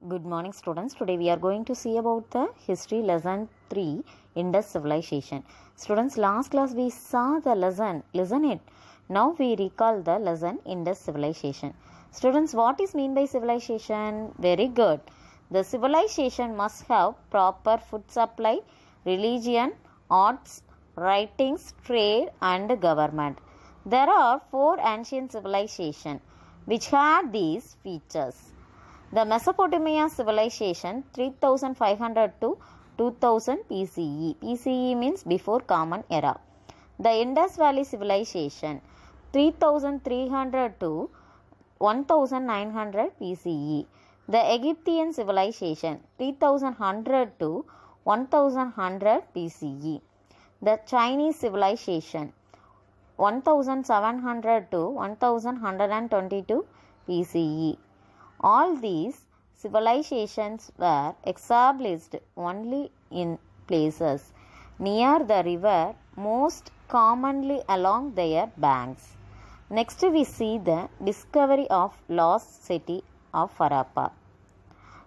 Good morning students. Today we are going to see about the history lesson 3 Indus civilization. Students, last class we saw the lesson, listen it. Now we recall the lesson Indus civilization. Students, what is mean by civilization? Very good. The civilization must have proper food supply, religion, arts, writings, trade and government. There are 4 ancient civilizations which had these features. The Mesopotamia civilization 3500 to 2000 BCE. BCE means before Common Era. The Indus Valley civilization 3300 to 1900 BCE. The Egyptian civilization 3100 to 1100 BCE. The Chinese civilization 1700 to 1122 BCE. All these civilizations were established only in places near the river, most commonly along their banks. Next we see the discovery of lost city of Harappa.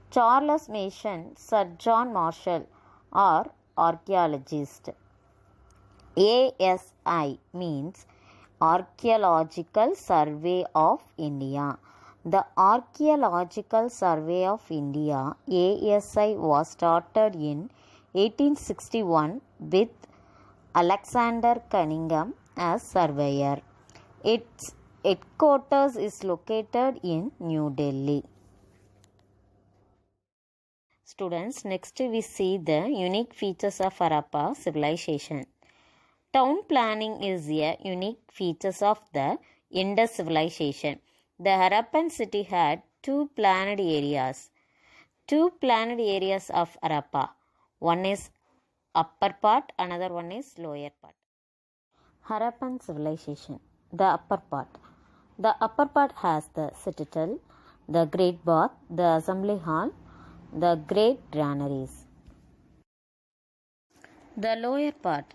Charles Mason, Sir John Marshall are archaeologists. ASI means Archaeological Survey of India. The Archaeological Survey of India ASI was started in 1861 with Alexander Cunningham as surveyor. Its headquarters is located in New Delhi. Students, next we see the unique features of Harappa civilization. Town planning is a unique feature of the Indus civilization. The Harappan city had 2 planned areas. 2 planned areas of Harappa. One is upper part, another one is lower part. Harappan civilization. The upper part. The upper part has the citadel, the great bath, the assembly hall, the great granaries. The lower part.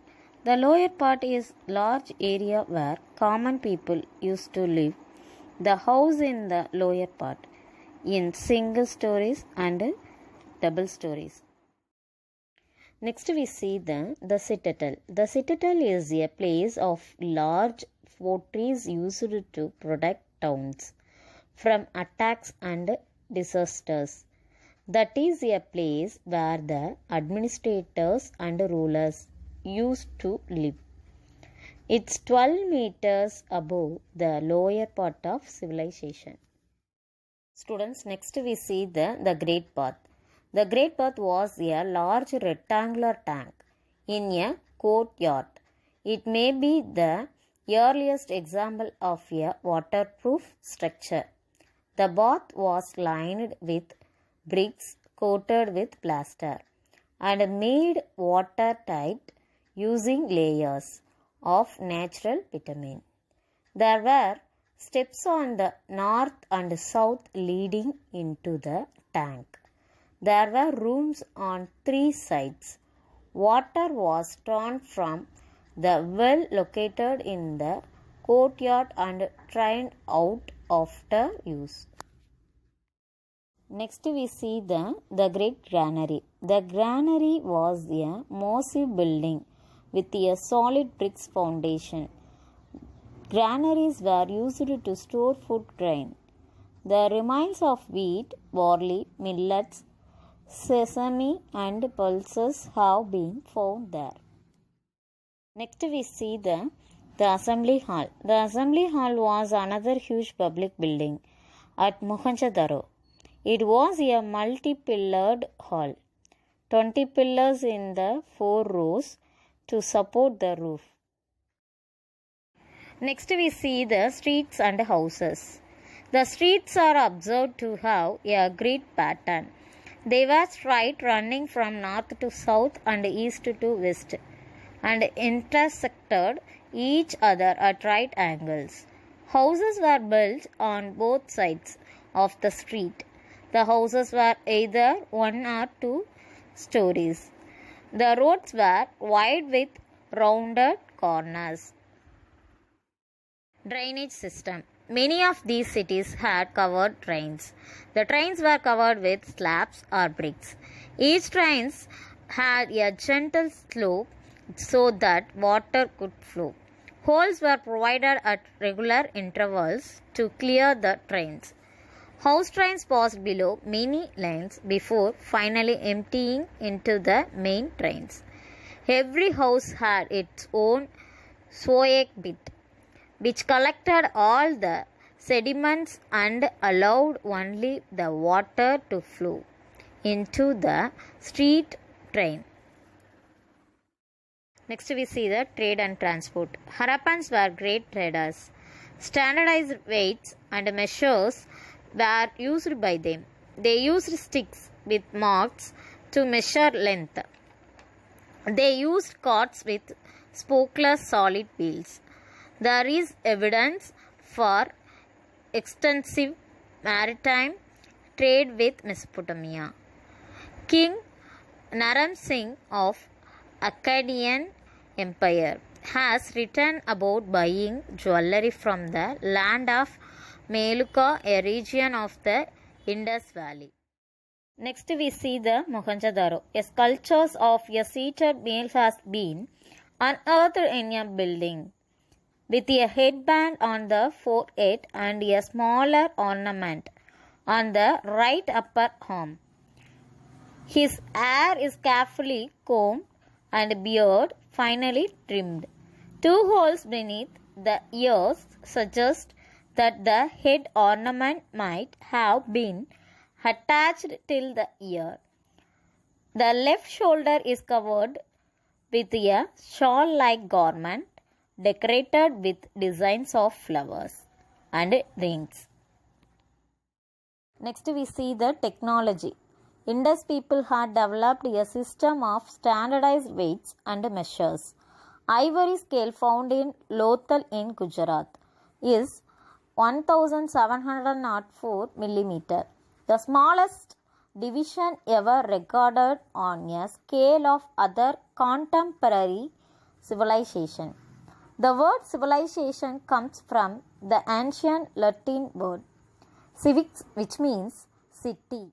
The lower part is large area where common people used to live. The house in the lower part in single stories and double stories. Next we see the citadel. The citadel is a place of large fortress used to protect towns from attacks and disasters. That is a place where the administrators and rulers used to live. It's 12 meters above the lower part of civilization. Students, next we see the Great Bath. The Great Bath was a large rectangular tank in a courtyard. It may be the earliest example of a waterproof structure. The bath was lined with bricks coated with plaster and made watertight using layers of natural bitumen. There were steps on the north and south leading into the tank. There were rooms on 3 sides. Water was drawn from the well located in the courtyard and drained out after use. Next we see the great granary. The granary was a massive building with a solid bricks foundation. Granaries were used to store food grain. The remains of wheat, barley, millets, sesame and pulses have been found there. Next we see the assembly hall. The assembly hall was another huge public building at Mohenjo-daro. It was a multi-pillared hall. 20 pillars in the 4 rows to support the roof. Next we see the streets and houses. The streets are observed to have a grid pattern. They were straight, running from north to south and east to west and intersected each other at right angles. Houses were built on both sides of the street. The houses were either 1 or 2 stories. The roads were wide with rounded corners. Drainage system. Many of these cities had covered trains. The trains were covered with slabs or bricks. Each train had a gentle slope so that water could flow. Holes were provided at regular intervals to clear the trains. House trains passed below many lanes before finally emptying into the main trains. Every house had its own sewage pit, which collected all the sediments and allowed only the water to flow into the street train. Next, we see the trade and transport. Harappans were great traders. Standardized weights and measures were used by them. They used sticks with marks to measure length. They used carts with spokeless solid wheels. There is evidence for extensive maritime trade with Mesopotamia. King Naram Singh of Akkadian Empire has written about buying jewelry from the land of Meluka, a region of the Indus Valley. Next we see the Mohenjo-daro. A sculpture of a seated male has been unearthed in a building with a headband on the forehead and a smaller ornament on the right upper arm. His hair is carefully combed and beard finely trimmed. Two holes beneath the ears suggest that the head ornament might have been attached till the ear. The left shoulder is covered with a shawl-like garment decorated with designs of flowers and rings. Next we see the technology. Indus people had developed a system of standardized weights and measures. Ivory scale found in Lothal in Gujarat is 1704 mm, the smallest division ever recorded on a scale of other contemporary civilization. The word civilization comes from the ancient Latin word civis, which means city.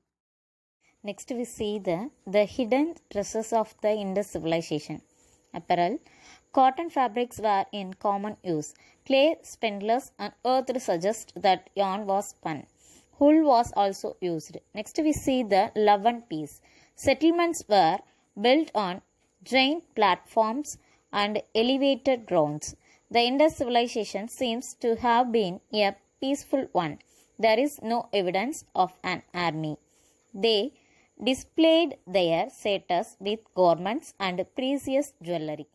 Next we see the hidden treasures of the Indus civilization. Apparel. Cotton fabrics were in common use. Clay spindles unearthed suggest that yarn was spun. Wool was also used. Next we see the Levant piece. Settlements were built on giant platforms and elevated grounds. The Indus civilization seems to have been a peaceful one. There is no evidence of an army. They displayed their status with garments and precious jewelry.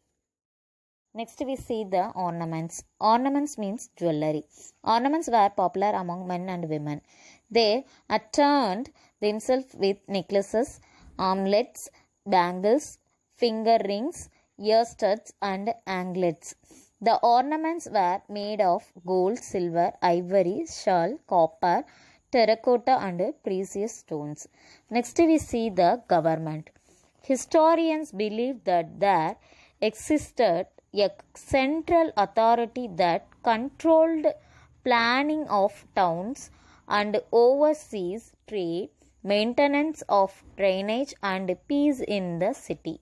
Next we see the ornaments. Ornaments means jewelry. Ornaments were popular among men and women. They adorned themselves with necklaces, armlets, bangles, finger rings, ear studs and anklets. The ornaments were made of gold, silver, ivory, shell, copper, terracotta and precious stones. Next we see the government. Historians believe that there existed a central authority that controlled planning of towns and overseas trade, maintenance of drainage and peace in the city.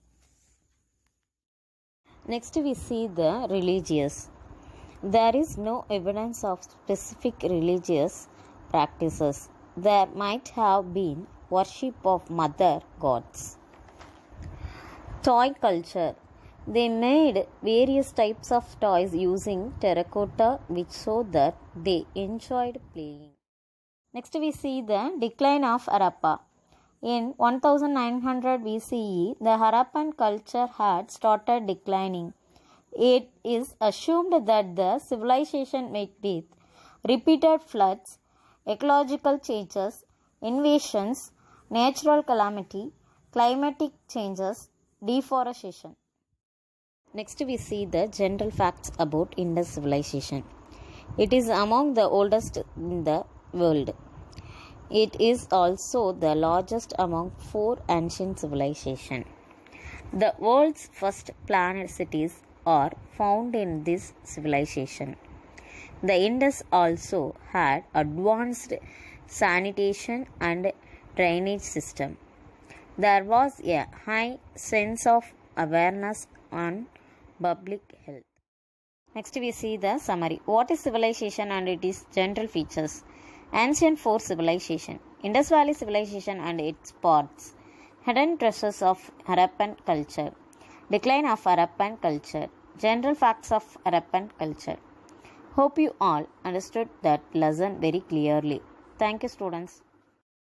Next we see the religious. There is no evidence of specific religious practices. There might have been worship of mother gods. Toy culture. They made various types of toys using terracotta, which showed that they enjoyed playing. Next we see the decline of Harappa. In 1900 BCE, the Harappan culture had started declining. It is assumed that the civilization met with repeated floods, ecological changes, invasions, natural calamity, climatic changes, deforestation. Next we see the general facts about Indus civilization. It is among the oldest in the world. It is also the largest among 4 ancient civilizations. The world's first planned cities are found in this civilization. The Indus also had advanced sanitation and drainage system. There was a high sense of awareness on public health. Next we see the summary. What is civilization and its general features? Ancient Fort Civilization, Indus Valley Civilization and its parts, hidden treasures of Harappan culture, decline of Harappan culture, general facts of Harappan culture. Hope you all understood that lesson very clearly. Thank you, students.